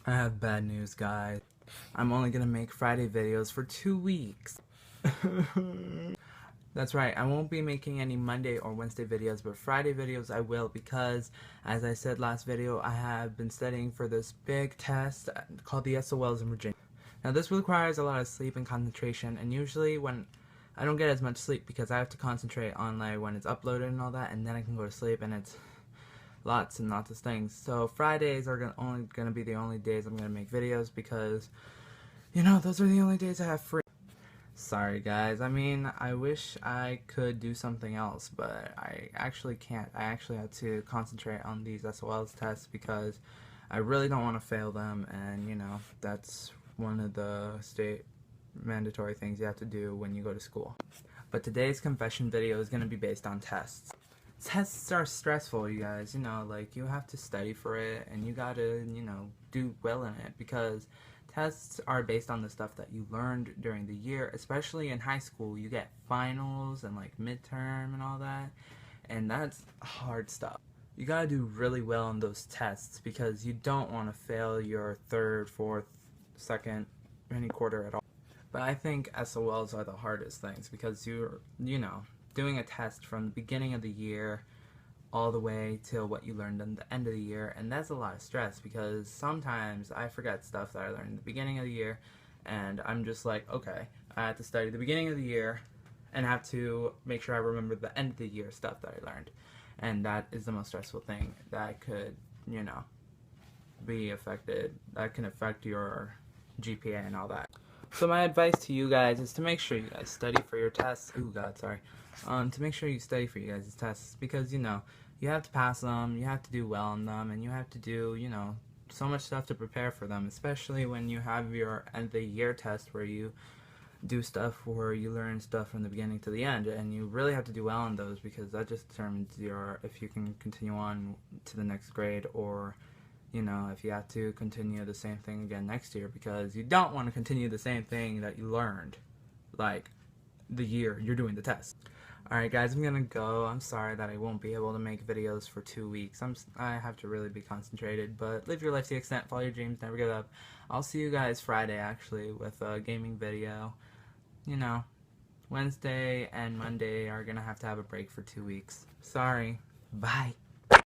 I have bad news, guys. I'm only gonna make Friday videos for 2 weeks. That's right, I won't be making any Monday or Wednesday videos, but Friday videos I will because, as I said last video, I have been studying for this big test called the SOLs in Virginia. Now this requires a lot of sleep and concentration, and usually when I don't get as much sleep because I have to concentrate on like when it's uploaded and all that, and then I can go to sleep, and it's lots and lots of things. So Fridays are only gonna be the only days I'm gonna make videos because, you know, those are the only days I have free. Sorry guys, I mean, I wish I could do something else, but I actually can't. I actually had to concentrate on these SOLs tests because I really don't want to fail them, and you know, that's one of the state mandatory things you have to do when you go to school. But today's confession video is going to be based on tests. Tests are stressful, you guys, you know, like you have to study for it and you gotta, you know, do well in it because tests are based on the stuff that you learned during the year, especially in high school. You get finals and like midterm and all that, and that's hard stuff. You gotta do really well on those tests because you don't want to fail your third, fourth, second, any quarter at all. But I think SOLs are the hardest things because you know, doing a test from the beginning of the year all the way till what you learned at the end of the year, and that's a lot of stress because sometimes I forget stuff that I learned in the beginning of the year, and I'm just like, okay, I have to study the beginning of the year and have to make sure I remember the end of the year stuff that I learned, and that is the most stressful thing that could, you know, be affected, that can affect your GPA and all that. So my advice to you guys is to make sure you guys study for your tests. Ooh, God, sorry. To make sure you study for you guys' tests because, you know, you have to pass them, you have to do well on them, and you have to do, you know, so much stuff to prepare for them, especially when you have your end of the year test where you do stuff where you learn stuff from the beginning to the end, and you really have to do well on those because that just determines your if you can continue on to the next grade, or you know, if you have to continue the same thing again next year, because you don't want to continue the same thing that you learned like the year you're doing the test. Alright guys, I'm gonna go. I'm sorry that I won't be able to make videos for 2 weeks. I have to really be concentrated, but live your life to the extent, follow your dreams, never give up. I'll see you guys Friday actually with a gaming video. You know, Wednesday and Monday are gonna have to have a break for 2 weeks. Sorry. Bye.